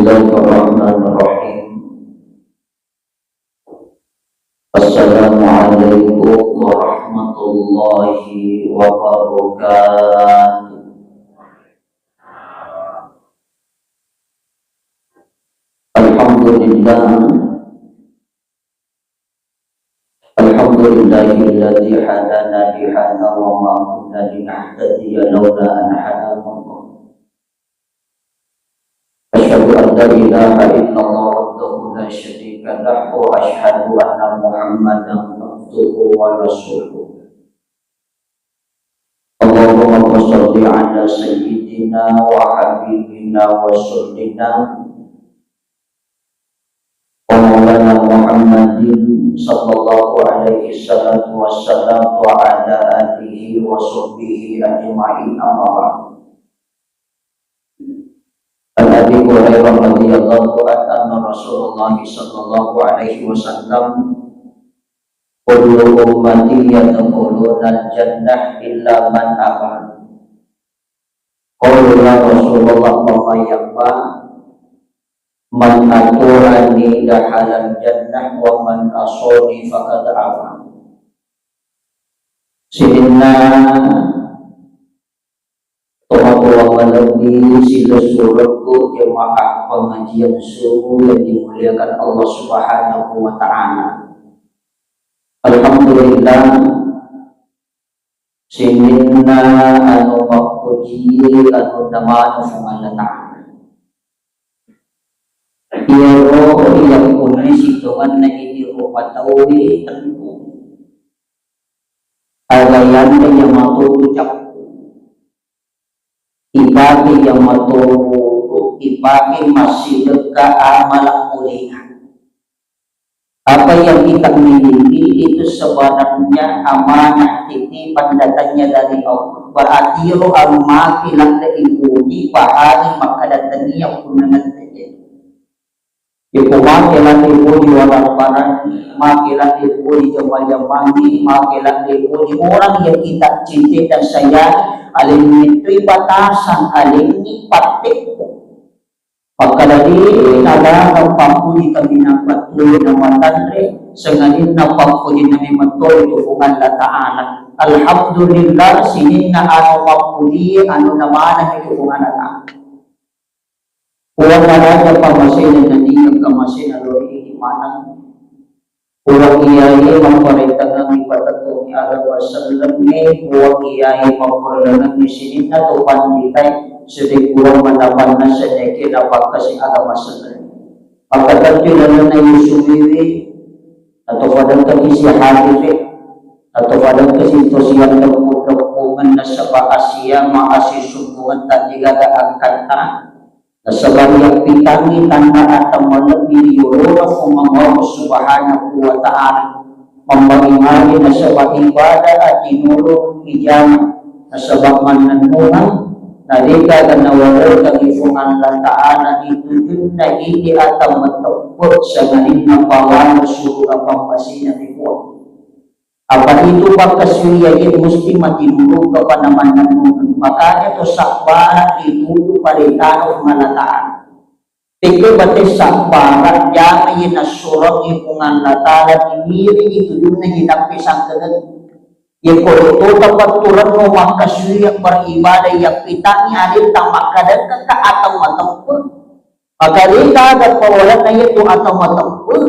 Bismillahirrahmanirrahim. Assalamualaikum warahmatullahi wabarakatuh. Alhamdulillahilladzi hadana li hadza wa ma kunna linahtadiya laula an hadana Allah. Asyhadu an la ilaha illallah wahdahu la syarika lahu wa asyhadu anna Muhammadan abduhu wa rasuluh. Allahumma shalli ala sayyidina wa habibina wa sunnina wa maulana Muhammadin sallallahu alaihi wasallam wa ala alihi wa sahbihi ajma'in, amma ba'd. An Abi Hurairah radhiyallahu anhu Rasulullah sallallahu alaihi wasallam kullu ummati yadkhuluna al-jannah illa man aba. Qala ya Rasulullah wa yaqba man aturani dakhala al-jannah wa man asani faqad aba. Sidina Tuhan lebih sila suratku jemaah pengajian subuh yang dimuliakan Allah Subhanahu wa ta'ala. Alhamdulillah sinina anu mapuji anu nama Allah ta'ala. Iyo yang punya situan na ini rupatawi tentu agayan yang matutucap ibadi yang maturu ibadi masih dekat amal mulia. Apa yang kita miliki itu sebenarnya amanah titipan datangnya dari Allah. Berarti roh al-makilah diuji pahali maka datangnya punangan terjadi. Ibu makilah diuji walau parani, makilah diuji jamaah-jamaah, makilah diuji orang yang kita cintai dan sayang. Aling itu batasan, aling ini patiku. Maka dari ada nampapuji kami nampatui nama tandre, sengalin nampapuji nami matoi tufungan la ta'ala. Alhamdulillah sinin na anu mapuji anu namana tufungan la ta'ala. Uang ada pamasin na niyang kamasin na lori imanang. Uang iyai memperintahkan ibadatnya ala wasallam ni uang iyai memperintahkan di sini na tuhan kita sedikit kurang mendapat sedikit dapat kasih ala wasallam. Maka terjadi na yusubiwi atau pada kisi hadiri atau pada kesituasian terpukungan na sabah Asia maasi subuhan tak digaga angkatan. Sebab yang pitangi tanpa atau melebihi Allah Subhanahu wa ta'ala membagi na sebab ibadah at tinulong ijama na sebab mananunan narika dan nawala kagifungan la ta'ala itujud na hindi atau matapot sa galing na pawan suruh apang pasina ni buwan. Apa itu pagkasuyayin mesti matinulong ka pa naman nanunan. Makanya to sakbarat dituduh pada tanah malataan. Itu berarti sakbarat jangan na surat ipungan latala dimiri itu yun na hinapisang kagat. Yang kalau itu tempat turun mo makasuyak beribadah yang pitangnya alin tamak kadang kata atau matempur. Maka rita ada pawalan na itu atau matempur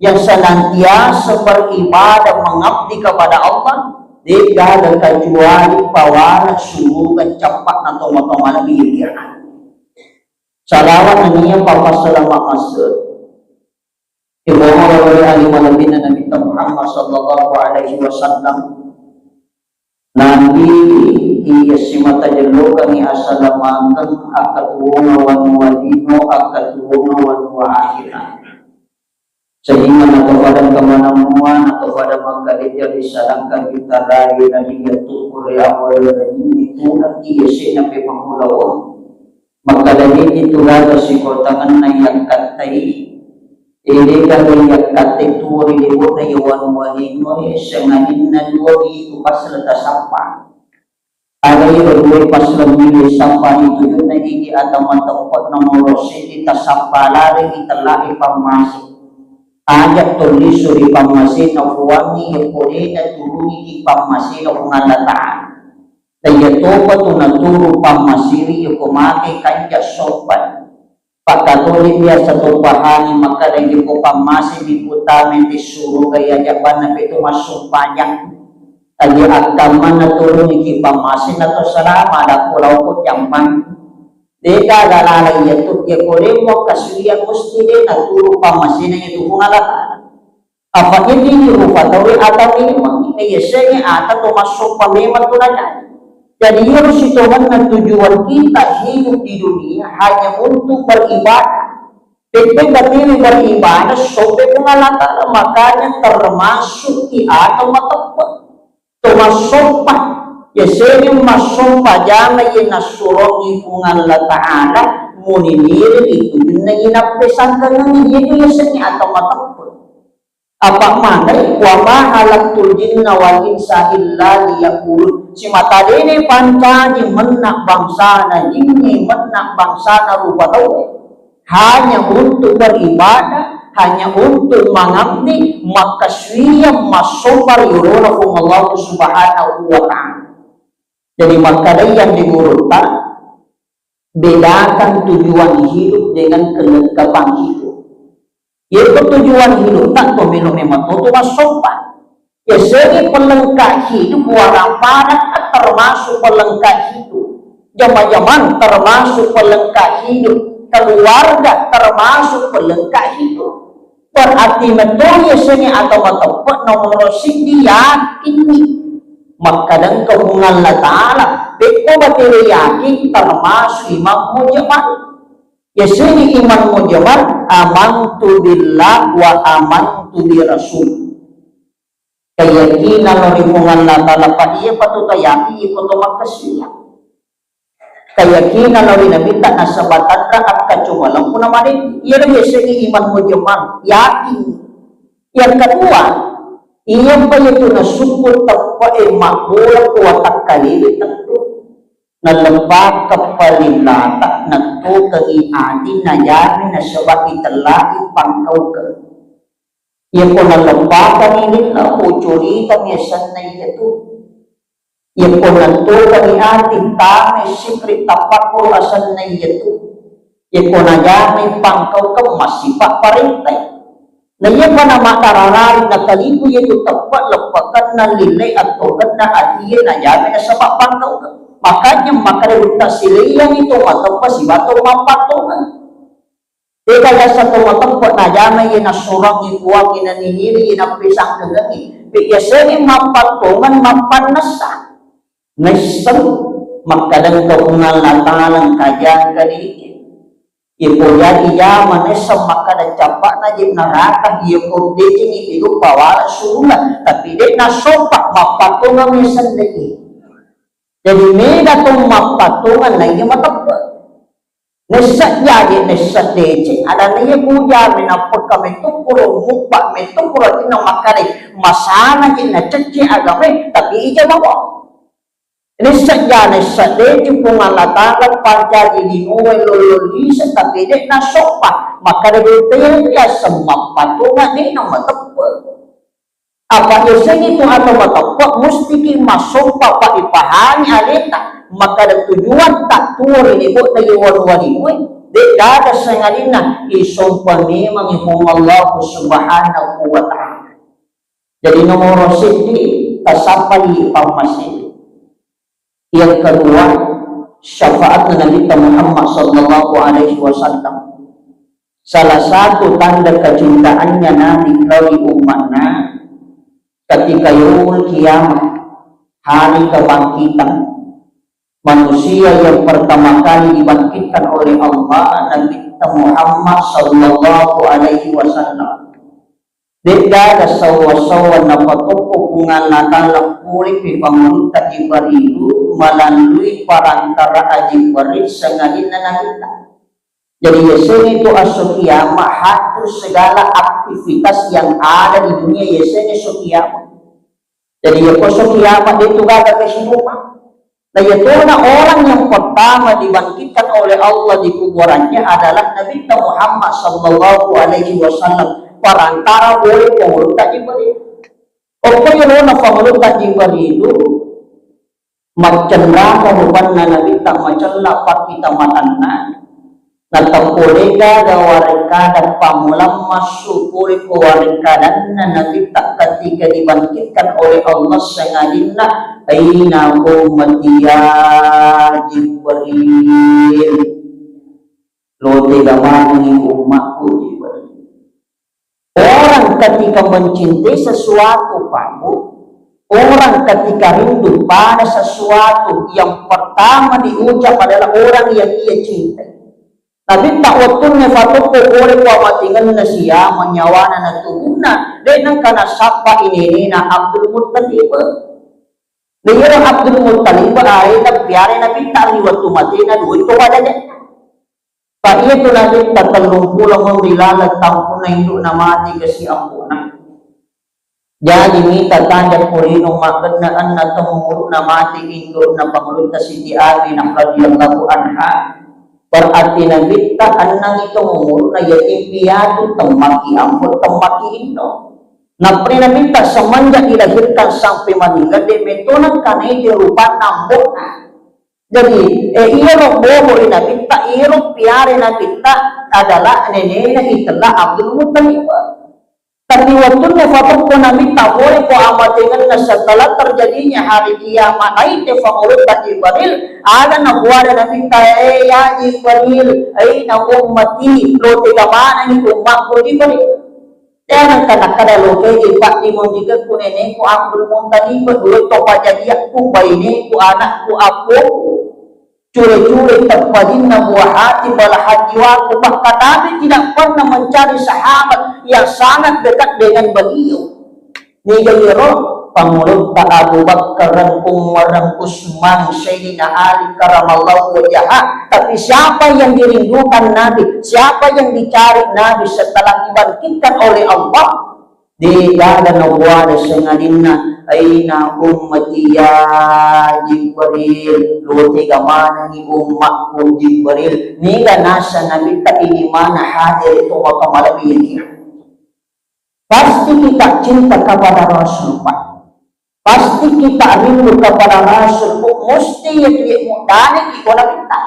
yang senantiasa beribadah mengabdi kepada Allah. Tidak ada kecuali pawalan sungguh cepat atau motomala bihiran. Salawat namanya Papa Salama Asr. Ibu Muhammad Ali Nabi Muhammad sallallahu alaihi wasallam. Nabi iya simata jelo kami asalamangan akatuwa wan wadino akatuwa wan akhirat. Sehingga kepada kemana-mana atau pada makalit yang disalangkan kita lari dari yaitu Korea awal dari itu nanti yesi nabi pengulawang maka dari itulah kesikota na yang katai ini kan yang katai turi di wala yawan walino senganin na dua itu pas letak sampah Agay roi pas lemili sampai itu na ini atau matapot na morosin itasapalari italai pamasi. Ajak tuliso di pamasi na huwangi ipuri na turungi di pamasi na kungalataan. Daya topa tu naturo pamasiri kumake kanya sopan. Pagkatuloy niya sa tupahani makalagi ko pamasi di putamin di suro kaya jaban na pito masumpanya. Agi agama na turun iki pamasi na to salama da pulau ko jampan. Deka galalay yato ya kore mo kasuya musti de na turo pamasi na ito kungalataan. Apa ini rupatawi atau ini mengingat yesenya ata to masumpa memang to na. Jadi harus Tuhan dan tujuan kita hidup di dunia hanya untuk beribadah. Ketika diri beribadah, sampai pengalaman makanya termasuk atau matapot. Termasuk ya sering masuk jangan yang nasurongi pengalaman Ta'ala muninir itu na inapesan kanang itu ya sering atau matapot. Apa mandai wa ma halaktul jinna wal insa illa liyaqulun si mata dene pancani menak bangsa na jinni menak bangsa na rupa tawe hanya untuk beribadah hanya untuk mengabdi maka swiyam masobar yurona Allah subhanahu wa ta'ala. Jadi maka yang diurutkan bedakan tujuan hidup dengan kelengkapan hidup. Yaitu tujuan hidup tak pemilu memang itu masumpa. Ya segi pelengkap hidup warang padat termasuk pelengkap hidup. Zaman-zaman termasuk pelengkap hidup. Keluarga termasuk pelengkap hidup. Berarti betul ya segi atau matapot nomor sini yakin nih. Maka dan kehubungan Allah Ta'ala. Beko bateri yakin termasuk imam mujaman. Ya sini iman mujabar amantu billah wa amantu bi rasul. Keyakinan lorimungan latala pa iya patuta yaki ipото makasiya. Keyakinan lori nabi tak nasabatan ra at kacumalang puna mari iya ya sini iman mujabar yakin. Yang kedua, iya pa itu nasukul tappa makmula kuwatak kalilit tentu. Nalembak kepalilata nagto kaiadin na yari na sabak italai pangkaw ka. Iya po nalembakan ini na ucuri kami asan na ito. Iya po nagto kaiadin tame sikri tapako asan na ito. Iya po na yari pangkaw ka masipak parintay. Na iya pa na makararari na kalibo ito tapat lepakan na lilay at tugan na atiye na yari na sabak pangkaw ka. Makanya makarita sila yang itu matapa si bato mapatungan. Ika ya satu matapa na jama yung nasurang ikuwag inaniniri inapisang kagani. Biyasari mapatungan mapanasa. Naisang makadang kaungan latalang kajang kaliki. Ipo jadi yaman nesa makadang capak na jim naraka ipo dicing ipilu pawala surungan. Tapi di nasopak mapatungan yung sandali. Jadi mega tong mapatungan na iya matapot. Nesa jadi nesa dece. Ada na iya puja minapot kami tukuro mupa metukuro tinong makari masana ina cece agame tapi ija mawa. Nesa jadi nesa dece pungalatakan panjadi dinuwe lololisa tapi dek na sopa makari detail ya semapatungan ni nang matapot. Apa yoseng itu atau matapot mesti ki masuk papa ipahani alita maka ada tujuan tak tuor ini buat dari wani dek dada sengalina isompa memang ibu Allah subhanahu wa ta'ala. Jadi nomor sini tasapai pamasi. Yang kedua syafaat Nabi Muhammad sallallahu alaihi wasallam. Salah satu tanda kecintaannya Nabi dari umatnya ketika yaumul kiamat, hari kebangkitan, manusia yang pertama kali dibangkitkan oleh Allah Nabi Muhammad sallallahu alaihi wasallam. Deda ada sawa-sawa na patupo kungalatalang kulit pangulta ibaridu melalui parantara aji barit sengalin na nalita. Jadi yesen itu asukiyama hapus segala aktivitas yang ada di dunia yesen asukiyama. Jadi ya asukiyama itu gak ada kehidupan. Nah, yaitu orang yang pertama dibangkitkan oleh Allah di kuburannya adalah Nabi Muhammad Sallallahu Alaihi Wasallam. Perantara boleh pengulut Jibril. Oke, yung pengulut Jibril itu macam bukan Nabi tak macam lapak kita matanna. Natapulika gawarika dan pamulam masukuri kewarika dan Nabi tak ketika dibangkitkan oleh Allah sengadina aina ummatiya Jibril lo tidak mengenai umatku Jibril. Orang ketika mencintai sesuatu kamu, orang ketika rindu pada sesuatu yang pertama diucap adalah orang yang ia cintai. Tapi tak waktunya fatuku boleh kuamatingan na siya manyawana na tuhuna dengan kana sapa ini na Abdul Muttalib. Dia Abdul Muttalib ay nagbiare na bintang waktu mati na duit ko wadanya. Kaya ito natin tatalong pulang ang rilalat tampon na hindu na mati kasi ampuna. Jadi minta tanda pulinong maganaan na tumuro na mati hindu na pangulunta si Abi na radiyallahu anha. Berarti Nabi tak anang itu umur na yatim piatu temaki ampun temaki indo. Nah Nabi tak semenjak dilahirkan sampai meninggal dia metonang karena dia rupa nambok. Jadi iya lo bobo Nabi tak iya lo piare Nabi tak adalah neneknya itulah Abdul Muttalib. Tapi waktunya fatwa ko Nabi tak boleh ko amatingan na setelah terjadinya hari kiamat ay tefamurut ka Jibril ada na buwada Nabi tayo ya Jibril ay na ummati lo tigamana ni umat ko Jibril. Kaya nang kanakada lo kay ipat di mo diga ko nene ko Abdul Muttalib dulu to pajadiak ko bayne ko anak ko apo curi-curi terpajin na buah hati balahan jiwaku. Bahkan Nabi tidak pernah mencari sahabat yang sangat dekat dengan beliau. Niyayiro pangulog ta Abu Bakar dan Umar dan Utsman Sayyidina Ali karamallahu wajhah. Tapi siapa yang dirindukan Nabi, siapa yang dicari Nabi setelah dibangkitkan oleh Allah, di dan nawada sengadina aina ummati ya Jibril lo tiga mana ni umatku Jibril ni nasa Nabi tak ini mana hadir itu waktu malam ini. Pasti kita cinta kepada Rasul Pak. Pasti kita rindu kepada Rasul mesti yang dia mudane kita kita.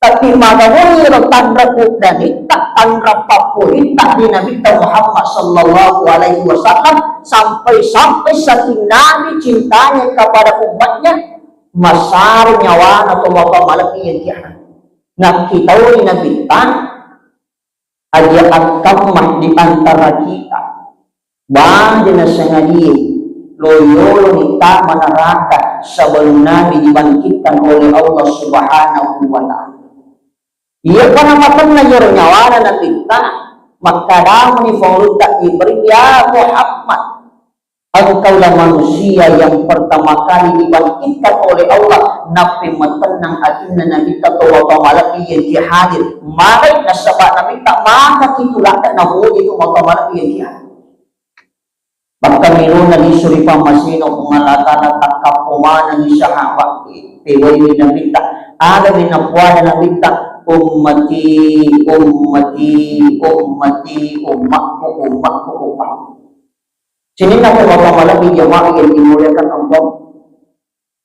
Tapi magawin yung tandraput dan itak tandrapapulitak di Nabi Muhammad Sallallahu Alaihi Wasallam sampai sa Nabi cintanya kepada umatnya masar nyawa atau wapa malaki yang nah kita ni Nabi tan aja akamah di antara kita bahwa na sengaja loyolo kita meneraka sebelum Nabi dibangkitkan oleh Allah Subhanahu Wa Taala. Ia pernah makan najur nyawana na kita maka dalam ni faulud tak Jibril ya Muhammad engkaulah manusia yang pertama kali dibangkitkan oleh Allah nabi matenang atinna nabi tatawa malaki yang hadir mari nasabak nabi tak maka kitulah tak nabuhi itu maka malaki yang hadir. Bahkan minuna di suripa masino pengalatana takapumana ni sahabat pewai nabi tak ada binapuana nabi tak ummati ummati ummati umatku umatku umatku. Sini nak bapak malaki jamaah yang dimuliakan Allah.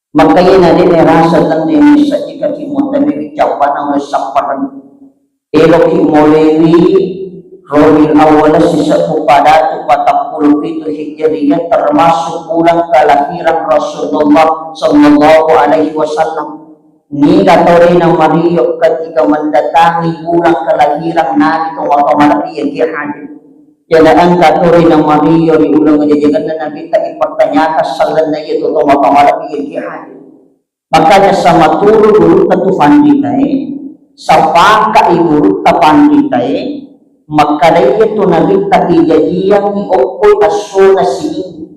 Maka ini nanti rasa dan ini saja kita mesti ucapan oleh saparan. Elokimolewi Rabiul Awal sisa pada 40 itu Hijriah termasuk bulan kelahiran Rasulullah Sallallahu Alaihi Wasallam. Ni katori ng Mario ketika mendatangi bulan kelahiran Nabi Muhammad Malaki yang dia hadir. Jangan katori ng Mario di ulang kejajakan Nabi tak dipertanyakan salan na itu Muhammad Malaki yang dia hadir. Makanya sama turu dulu tentu panditay, sa paka iguru ta panditay, maka itu Nabi tak dijadian ni okoy aso na sini.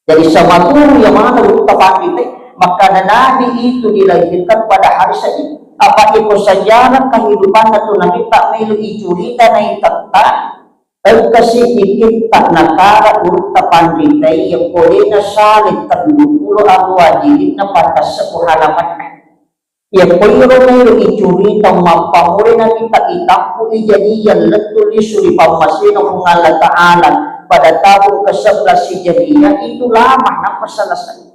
Jadi sama turu yang mana dulu ta panditay maka Nabi itu dilahirkan pada hari Senin. Apa itu sejarah kehidupan itu Nabi tak melu icurita na itakta Kasi ikit tak nakara urta panditay yang poli na salit terlupulo ang wajib na patas sa halaman na. Yang poli romero icuri tang mapamuri na kita itapu ijadiyan letuli suri pamasino kung Allah Ta'ala pada tahun ke-11 Hijriah itu lama na pasalasan.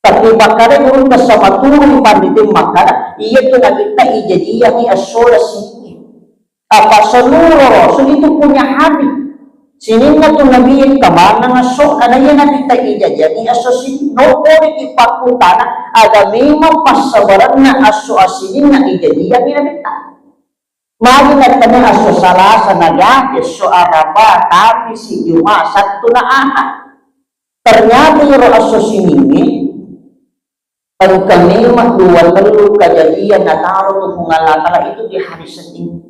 Tapi makanya urut bersama turun panditin makanya iya tu na kita ijadiyan ni asola sini. Apa seluruh rasul itu punya hari sininya tuh nabi yang kemana ngasok ada yang nabi tak ijajani asosin no boleh dipakutana ada memang pas sabarannya aso asinin ijadian nabi tak mari natanya aso salah sanaga aso araba tapi si Juma satu na ahad ternyata yung aso sinini ang kami dua telur kejadian nataro mengalakala itu di hari Senin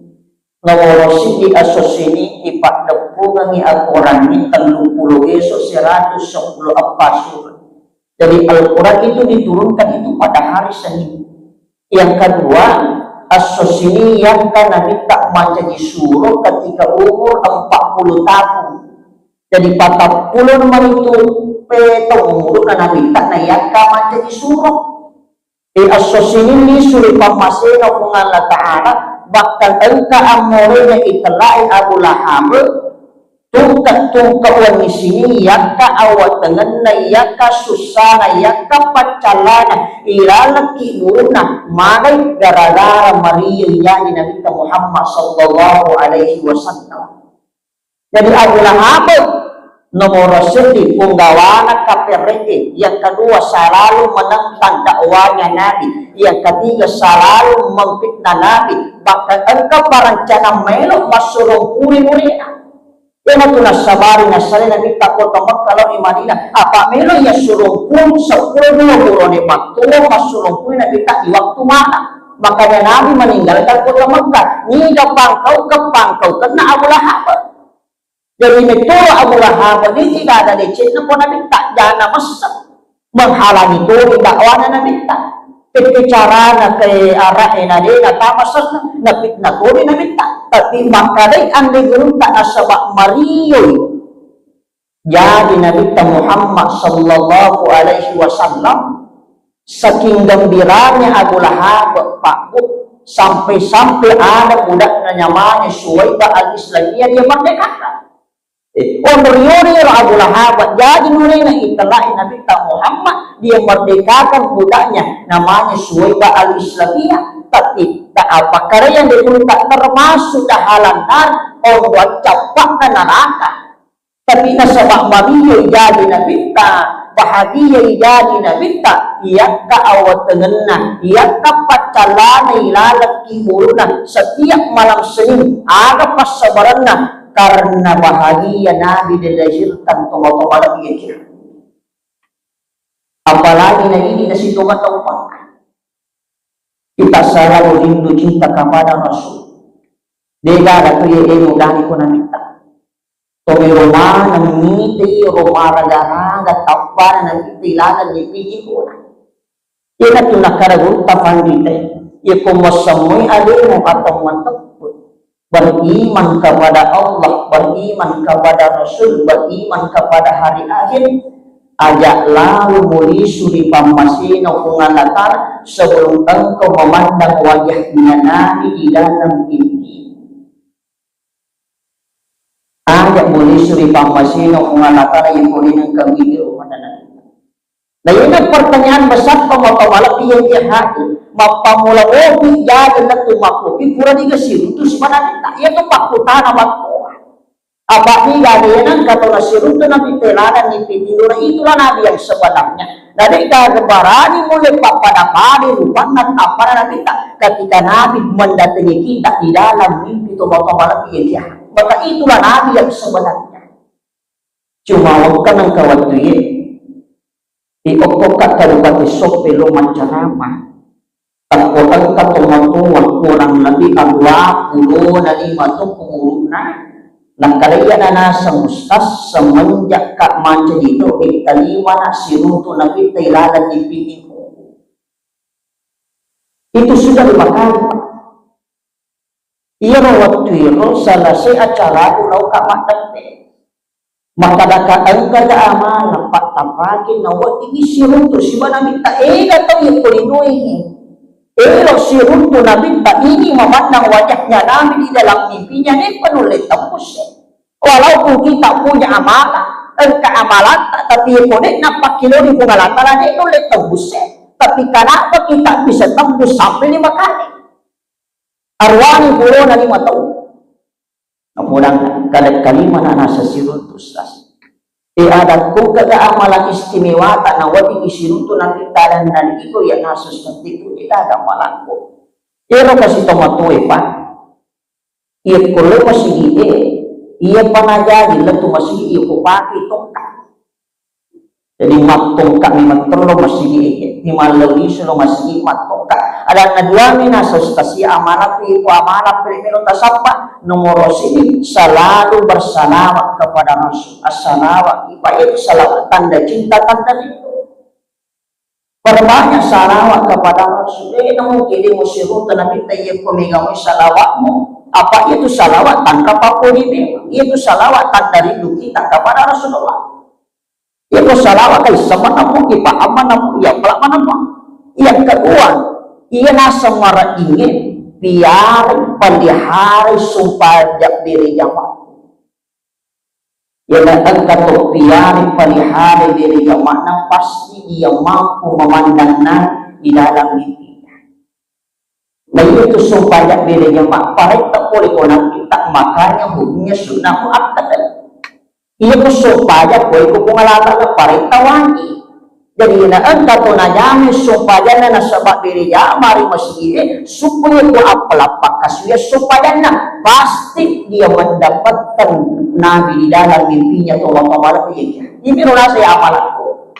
ngawawasi di asosini ipat depungan ni Al-Quran ni 30 esos 110 apasur. Jadi Al-Quran itu diturunkan itu pada hari Senin. Yang kedua, asosini yang kan Nabi tak menjadi suruh ketika umur 40 tahun. Jadi 40 itu petong umur Nabi tak nayaka menjadi suruh. Di asosini ni suri pamasena kung Allah Ta'ala bahkan engka amorenya itelain Abu Lahab tungkat wani sini yakka awat dengan yakka susana yakka pacalana ilalaki murna magai gara-gara Maria yani Nabi Muhammad sallallahu alaihi wasallam. Jadi Abu Lahab nomor sedi penggawana KPRT, yang kedua selalu menentang dakwanya Nabi, yang ketiga selalu memfitnah Nabi, bahkan engkau parancana melok masurung puri-puri yang itu nasabari nasari Nabi takut kalau di Madinah apa melok ya surung pun 10 bulan waktu masurung puri Nabi tak di waktu mana makanya Nabi meninggalkan kota Mekah ni pangkau ke pangkau kena Abu Lahab. Jadi metode Abu Lahab ini tidak ada lecet pun Nabi tak jana masa menghalangi itu dakwaan Nabi tak bicara ke arah Nabi tak masa Nabi nak kori Nabi tak tapi makadai anda guru tak asabak Mario jadi Nabi Muhammad sallallahu alaihi wasallam saking gembiranya Abu Lahab Pak sampai-sampai ada budak namanya Suwaibah al-Islamiyah dia merdekakan. Ondoriori Abu Lahab jadi nurina itelain Nabi Muhammad dia merdekakan budaknya namanya Suwaibah al-Islamiyah tapi tak apa karena yang dulu tak termasuk dahalantan orang capak neraka tapi nasabak Maria jadi Nabi bahagia jadi Nabi ia ka awat tengena ia ka pacalana ilalaki muruna setiap malam Senin ada pasabaranna karena bahagia Nabi dilahirkan toma-toma lagi kira. Apalagi na ini na si tumatawag. Kita selalu rindu cinta kepada Rasul. Dega na tuya eno dani ko na minta. Tomi Roma na miti Roma raga-raga tapan na nagtitilanan ni pigi ko na. Yan na tunakaragun tapandite. Yan kumasamoy alimo atong mantap. Beriman kepada Allah, beriman kepada Rasul, beriman kepada hari akhir, ajak lalu muli suri pamasino kungalatar sebelum engkau memandang wajahnya Nabi di dalam mimpi. Ajak muli suri pamasino kungalatar yang muli nengkau di rumah Nabi. Nah ini pertanyaan besar pemotong yang dia hadir. Mapamula wobi jadi natu makupi pura digasir itu sebenarnya tak ia tu pakutana waktu apa ni gadi yang kata nasir itu nabi teladan ni tidur itulah nabi yang sebenarnya dari kegebarani mulai pada padi rupanan apa nabi tak ketika nabi mendatangi kita di dalam mimpi itu malam yang dia maka itulah nabi yang sebenarnya cuma bukan engkau waktu ini di okokat kalupat esok pelo mancarama Al-Quran katumantuan kurang lebih 25 penguruna nah kalian nasa mustas semenjak kak manca itu ikalima na sinuto nabi tailalan ipigin ko itu sudah 5 kali Iya waktu itu selesai acara ulau kamat dapet. Maka dakaan kada amal napak tapaki nawat ini sirunto si mana minta gatau yang kulinuhi. Lo sirunto na minta ini memandang wajahnya namin di dalam mimpinya ini penulis tembus. Walaupun kita punya amalan, keamalan tapi konek napak kilo di pengalataran itu ulit tembus. Tapi kenapa kita bisa tembus sampai 5 kali? Arwani puro na 5 tahun. Namulang kalat kalima na nasa sirunto stas. Adat kung kagaamalan istimewa na wadi isirunto na pintalan na ito yan nasa seperti itu kita ada malangko. Pero kasi tomatoy pa. Iya kulo masigi iya panajagi lato masigi iya kupaki tongka. Jadi matongka ni matolo masigi ni malawi sulo masigi matongka. Ada na dua ni nasa stasya amanat ipo amanat primero tasapa nomor sini selalu bersalawat kepada Rasul. As-salawat itu salawat tanda cinta tanda itu. Perbanyak salawat kepada Rasul. Namun kini musirut nabi tayyib pemegang salawatmu. Apa itu salawat tanda papuri itu salawat tanda rindu kita kepada Rasulullah. Itu salawat kali sama namu ipaham namu ya pelak namu. Yang kedua, ia nasa mara ingin biar pelihara sumpah diri jamaah. Ia datang kata biar pelihara diri jamaah pasti dia mampu memandangnya di dalam mimpinya. Nah itu sumpah diri jamaah para tak boleh konak kita makanya hukumnya sunnah muakkad. Ia supaya boleh kupungalatan para tawani. Jadi naan kato na jami supaya na nasabak diri ya mari masjid supaya ku apalapak kasuya supaya na pasti dia mendapatkan nabi di dalam mimpinya tolong amalan ini. Ini rasa amalanku.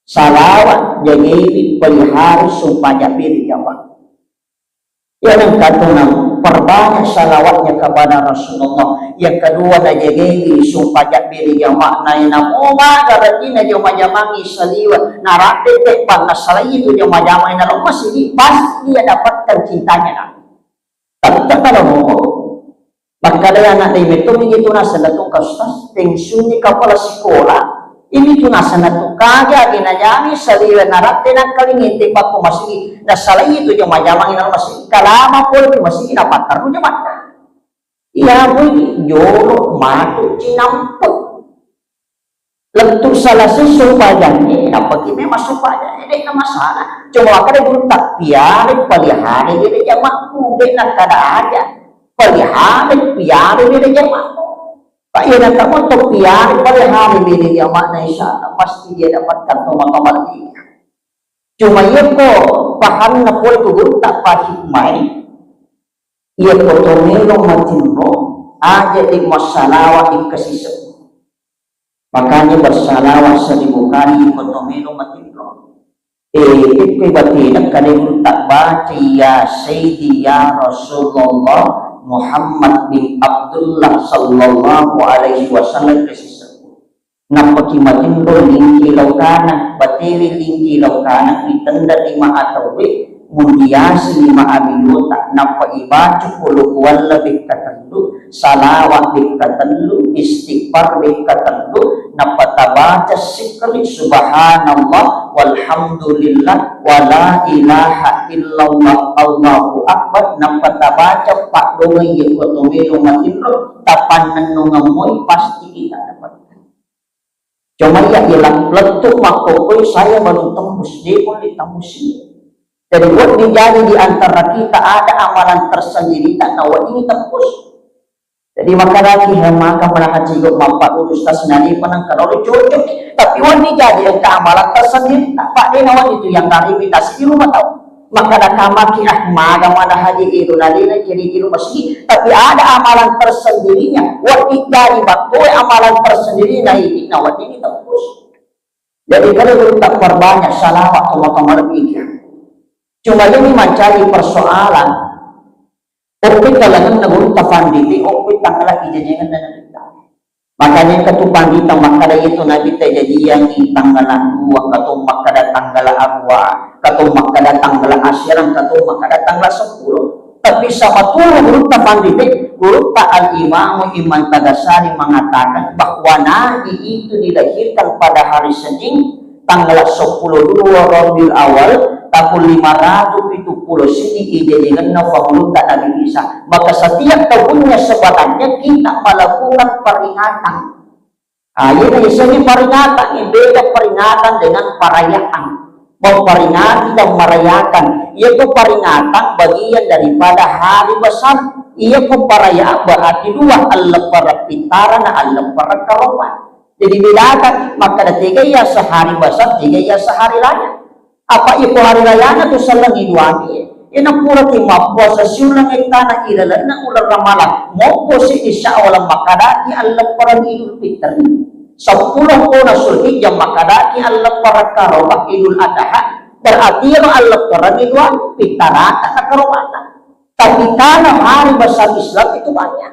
Salawat jadi pelihara supaya diri jamaah. Yang kedua perbanyak salawatnya kepada Rasulullah. Yang kedua na jageli supaya diri jamaah na inamuma garatina jamaah saliwa narate pang nasalay itu jamaah na lumas ini pasti dia dapatkan cintanya na. Tapi kalau mo pagkalaya na itu begitu na sa latong kastas tension ni kapala sekolah ini tu nasa natukaga ginayami saliwa narate ng kalingiti pa po masigi na salay itu yung majamang inang masigi kalama po yung masigi na patar mo mata iya po yolo mato cinampot lentuk salah sesupayan ini apa kimi masupayan ini na masalah cuma kada burtak piari palihari ini jamak kubi na kada ada palihari piari ini jamak Pak Yana kamu topian pada hari ini dia makna insya pasti dia dapatkan tomat-tomat ini. Cuma ia kok paham na pol tugur tak pahit mai. Ia kok tomelo matinro aja di masalawat di kasih. Makanya bersalawat 1000 kali kok tomelo matinro. Ibati nak kadang tak baca ya Sayyidi ya Rasulullah Muhammad bin Abdullah sallallahu alaihi wasallam kesisah. Napaki matindo lingki laukana, batili lingki laukana, itanda 5 atawi, mundiasi 5 abiyota, napa ibacu puluh wala bikatandu, salawat bikatandu, istighfar bikatandu, napa tabaca sikri subhanallah, walhamdulillah, wala ilaha illallah, Allahu akbar, napa tabaca pak dongay yung kotomelo matindro, tapanan nung amoy, pasti kita dapat. Cuma ya ilang letuk makokoy saya baru tembus dia pun ditembus ini. Jadi buat dijadi di antara kita ada amalan tersendiri tak tahu ini tembus. Jadi maka lagi maka melakukan juga mampat ustaz nani penang kalau cocok tapi buat dijadi yang amalan tersendiri tak pak dia nawan itu yang dari kita di rumah tahu. Maka ada kamaki maga mana haji itu nadi kiri kiri masjid tapi ada amalan tersendirinya buat dijadi bakoi amalan tersendiri naik nawan ini tembus. Jadi kalau tak perbanyak salawat teman-teman lebih. Cuma ini mencari persoalan. Oke kalangan nagun tafanditi, oke tanggalah ijajangan dan kita. Makanya ketupan kita makada itu nabi tajadian di tanggalan 2, katu makada tanggalan 2, katu makada tanggalan asyaran, katu makada tanggalan 10. Tapi sama turun huruf ta pandite, huruf ta al-Imam Iman Tagasani mengatakan bahwa Nabi itu dilahirkan pada hari Senin tanggal 10 Rabiul Awal tahun 570 Sini dengan nafahulun tak Nabi Isa. Maka setiap tahunnya sebenarnya kita melakukan peringatan. Ini disini peringatan, ini beda peringatan dengan perayaan. Memperingati dan merayakan, yaitu peringatan bagian daripada hari besar. Ia perayaan berarti dua, al-lebaran pitaran, al-lebaran karoban. Jadi bedakan, maka tiga ya sehari besar, tiga ya sehari raya. Apa itu hari raya itu selang iduami. Ina pura timah puasa siulang itana ilalan na ulang ramalan. Mau posi isya awalang makadaki al-lebaran idul fitri. 10 na Zulhijjah makadaki al-lebaran karobak idul adha. Berarti yung al-lebaran idul fitara at karobatan. Tapi karena hari besar Islam itu banyak.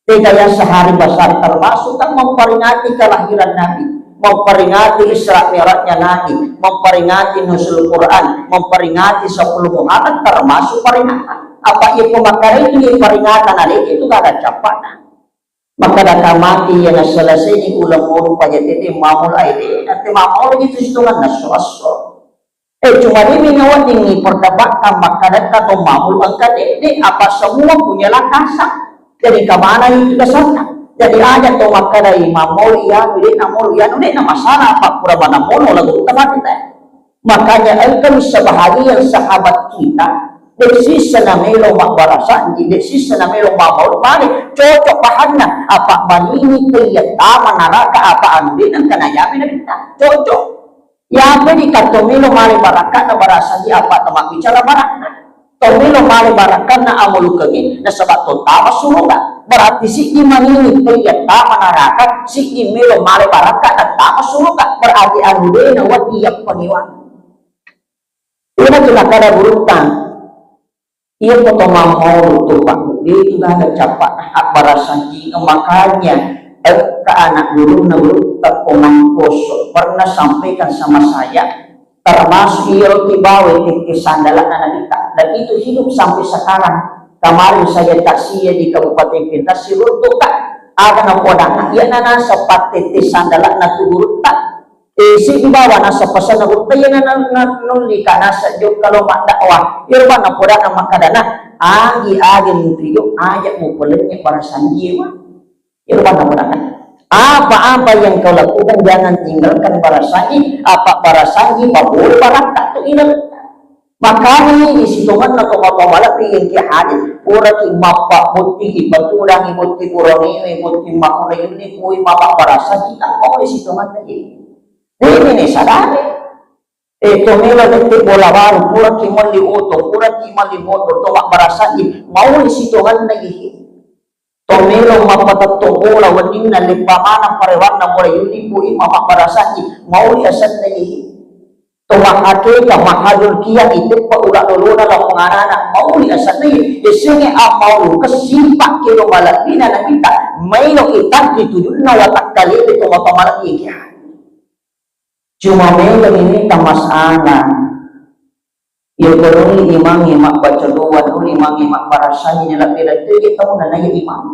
Tidak yang sehari besar termasuk kan memperingati kelahiran Nabi, memperingati Isra Mi'rajnya Nabi, memperingati nuzul Quran, memperingati 10 Muharram termasuk peringatan. Apa itu maka itu peringatan itu gak ada capatan. Maka dah mati yang selesai di ulang ulang pajak itu mamul air, nanti mamul itu hitungan nasuaso. Cuma ini ngawat ini perdebatkan maka datang atau mamul angkat ini apa semua punya landasan. Jadi kemana itu dasarnya? Jadi aja tuh maka dari mamul ya, milik namul ya, ini masalah apa pura mana mulu lagu teman kita. Makanya engkau sebahagian sahabat kita desi senamelo makbarasan, desi senamelo mamul balik cocok bahannya apa manini kiyata manaraka apa andin ang kanayamin na kita cocok. Ya beri katomilo mali barakat na barasan di apa temak bicara barakat. Tomilo mali barakat na amulu kami na sabat tama surga. Berarti si iman ini kiyata manaraka si imilo mali barakat na tama surga. Berarti anu din na wadiyak pangiwan. Ina kinakada burutang. Iya foto mamau tuh Pak. Dia juga ada capak hak barasan jika makanya ke anak guru na guru terkomang kosong pernah sampaikan sama saya termasuk iyo tibawe titi sandalan anak kita dan itu hidup sampai sekarang. Kemarin saya taksiya di Kabupaten Pintas sirutu tak ada na podang iya na sepat titi sandalan na tuguru tak si dibawa na sa pasan na guru tayo na nuli ka na sa Diyog kalumak dakwah irba na podang na makadana agi nutiyo ajak mo pulitnya para sanjiwa. Apa-apa yang kau lakukan jangan tinggalkan para sanji. Apa para sanji babul barakat tu inal. Makanya di situ mana kau malah pilih ke hadis. Pura ki mapa buti baturang buti kurang ini buti makna ini kui mapa para sanji tak mau di situ mana ini. Ini sadari. Itu mila detik bola baru pura ki mali oto pura ki mali motor tu mak para sanji mau di situ mana ini. Tomelo mapatatungola wanin na lipamana parewan na mula yun po imamak barasanji mau liasan na ihi tumakake ka mahadul kia itu pa ulan na lang mga anak mau liasan na ihi isingi ang mau kasimpak kilo malapina na kita may no itag ditudun na watak kalili tumapamalang ihi cuma melo ini tamasana yung kurungi imang imak bacaluan nung imang imak barasanji nila pila itu kita muna na yung imang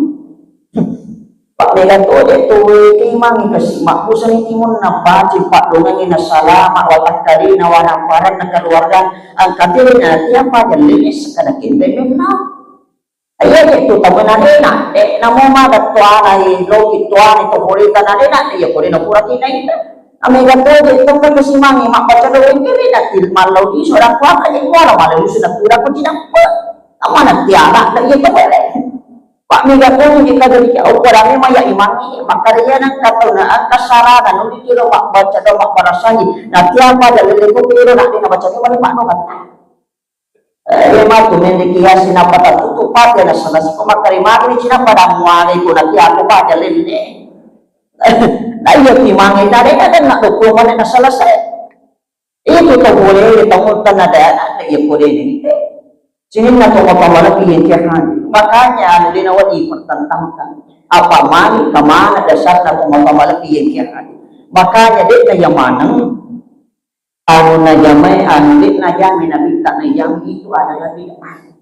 Pak Megan to de to imang kasi makusan ni timon na baci pak dongan na salama watak kali na warang paran na keluarga ang kadiri na tiapa jalinis kada kinde na ayo itu tabunan na namo madat tuana i loki tuana to purita na na iya puri na pura kita ita amiga to de to kan si mangi makpacaluin kini na tilmalau di seorang kuat aja wala malu sudah pura ko tinampa amana tiara na iya to Pak Mega pun jika dari ukurannya maya imani makanya nang katunaan kasaranan undi kilo mak baca do mak barasanji nah tiapa dari lego kilo nak dina baca ni mak no kata lema tu mendikia sina pada tutupat ya salah si ko makarimari sina pada muari ko na tiapa pa jalin ni nah iya timangi dari ada nak dokumen na selesai itu to boleh ditemukan ada iya boleh ni sini na to mapawala piyan makanya linawan dipertentangkan apa mali kemana dasar na mapawala piyan makanya dit na yamanang anu na jamay anu dit na jamay na bita na yang itu adalah bid'ah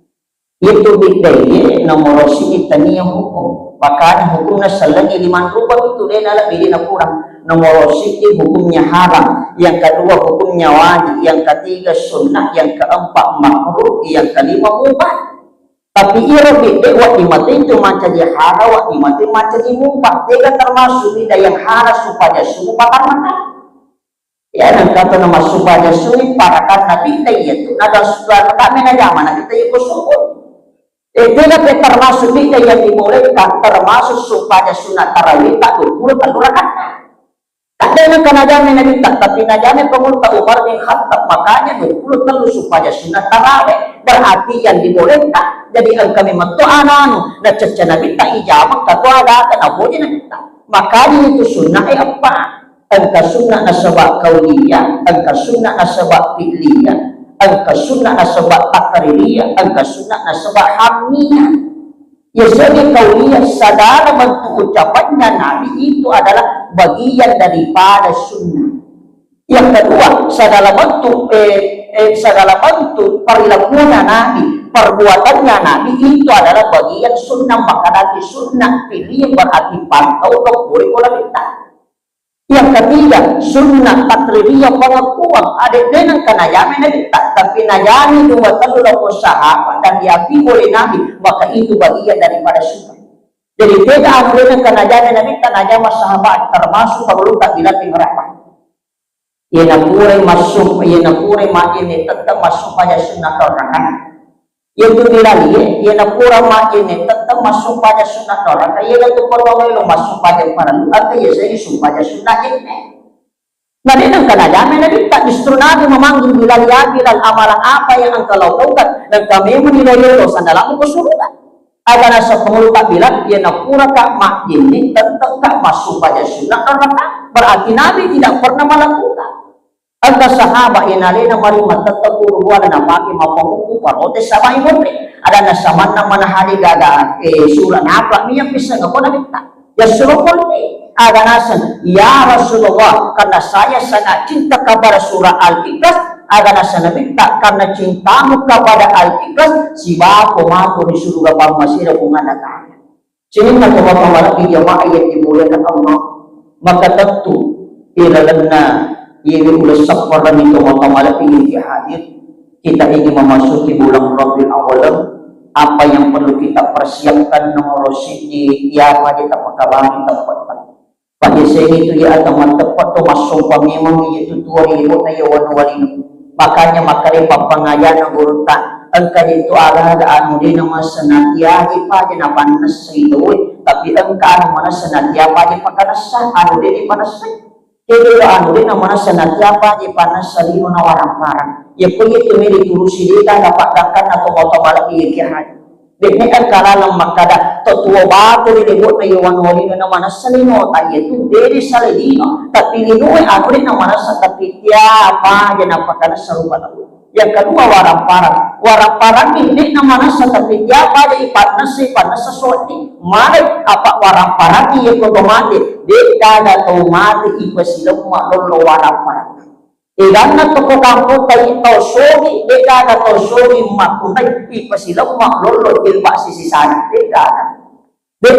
Itu bidaya nomor sini tani yang hukum. Maka hukumnya selagi 5 rubah itu dia adalah bidana kurang. Nomor sini hukumnya haram. Yang kedua hukumnya wajib. Yang ketiga sunnah. Yang keempat makruh. Yang kelima mubah. Tapi ia beda waktu mati itu macam dia haram, waktu mati macam dia mubah. Dia termasuk bidaya yang haram supaya suhu bakar makan. Ya, dan kata nama supaya sulit para karena kita itu ada sudah kami najaman kita itu subur. Tidak termasuk kita yang dibolehkan termasuk supaya sunat tarawih tak 20 rakaat. Kadang kan najaman nabi tak tapi najaman pengurta Umar bin Khattab makanya 20 terlalu supaya sunat tarawih berarti yang dibolehkan. Jadi kami metu anak na caca nabi tak ijabah tak ada kan aboleh nabi tak. Makanya itu sunnah apa? Angka sunnah nasabak kauliyah, angka sunnah nasabak fi'liyah, angka sunnah nasabak takririyah, angka sunnah nasabak hamiyah. Ya jadi kauliyah segala bentuk ucapannya Nabi itu adalah bagian daripada sunnah. Yang kedua segala bentuk perilakunya Nabi, perbuatannya Nabi itu adalah bagian sunnah. Maka dari sunnah fi'liyah berarti pantau boleh kita. Yang ketiga, sunnah takririyah pengakuan. Ada dengan kenayami Nabi tak, tapi najami dua terlalu sahabat dan diakui oleh Nabi, maka itu bagian daripada sunnah. Jadi tidak ada dengan kenayami Nabi tak najama sahabat termasuk perlu tak dilatih mereka. Ia nak masuk, ia nak ini tetap masuk pada sunnah orang. Yang dilali, ia nak ini tetap masuk pada sunnah orang. Ia nak potong masuk pada para atau ia saya supaya sunnah ini. Nah ini kan ada Nabi tak justru Nabi memanggil Bilal amalan apa yang engkau lakukan dan kami menilai dosa dalam kesuruhan. Agar nasa pengulu tak bilang ia nak mak ini tetap tak masuk pada sunnah orang. Berarti Nabi tidak pernah melakukan. Ada sahabat yang alena marima tetap uruan na paki mapanguku parotes sama imutri ada na sama na manahari gaga surat apa niya bisa ngako na minta ya surupol ni ada nasan ya Rasulullah karena saya sangat cinta kepada surah Al-Ikhlas ada nasan na minta karena cintamu kepada Al-Ikhlas si bako mako di surga pamasira kung anak sini na kumapawala jamaah yang dimuliakan Allah maka tentu ilalanna ia ulah sabaran itu makamala ingin hadir kita ingin memasuki bulan Rabiul Awal apa yang perlu kita persiapkan nomor sini ya pada tapakabang tempat pada sini itu ya agama tepat tu masuk memang itu tua ribu na yawan walin makanya makanya papangayan ng urutan angka itu ada anu di nama senatya pada napan nasidoy tapi angka anu mana senatya pada pakanasa anu di panasay Kaya anu din naman sa natyapa di panas sa lino na warang-warang. Ya po ito militurusi dita napagdakan na tumotomalak iikihan. Dikni kan kalalang makada totoo ba ito nilibot na iwan walino naman sa lino tayo ito dili sa lino. Tapi lino ay anu din naman sa tapitya pa yan napagdakan sa rupa na yang kedua warang-parang hindi naman sa tapitya pa yan ipanas sa suwati. Mari apa warang-parang iya ko tumati di kada tumati ipa sila maklolo warang-parang ilan na to ko kampo tayo ito sogi di kada to sogi makunay ipa sila maklolo ilba sisisana di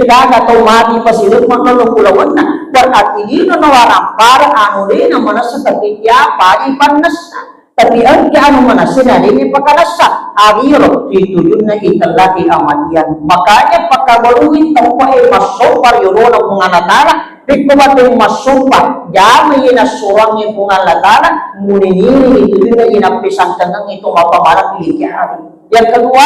kada tumati pa sila maklolo kulawan na berarti dito na warang-parang ano rin naman sa tapitya pa ipanas na tapi ang kiano manasin ini pakalasa agiro itu yun na italaki amatian makanya pagkabaluin tapo ay masopar yun na pungalatala di kumatong masopar jama yun na surang yung pungalatala muninili itu yun na inapisang tangang ito mapamarang ilikihari yang kedua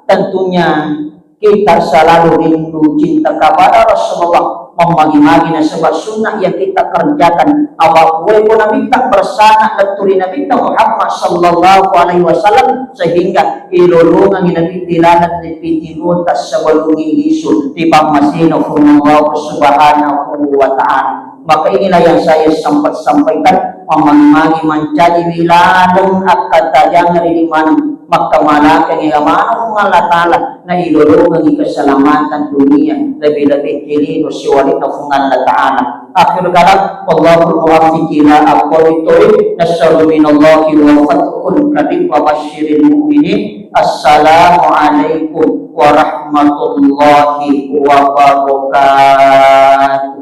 tentunya kita selalu rindu cinta kepada Rasulullah memagi-magi na sebab sunnah yang kita kerjakan awal boleh pun Nabi tak bersana leturi Nabi Muhammad sallallahu alaihi wasallam sehingga ilulungan Nabi tilanan di pitinun tas sebelungi isu di pamasino Allah subhanahu wa ta'ala maka inilah yang saya sempat sampaikan memagi-magi menjadi wiladong akan tajang di mana maka malakan ilaman Allah Ta'ala na ilulungan keselamatan dunia lebih-lebih kilino si walid na Allah Ta'ala Akhir kalam, wallahul muwaffiq ila aqwamit thoriq. Nas'alu minallahi wa fathun karim wa basyiril mu'minin. Assalamualaikum warahmatullahi wabarakatuh.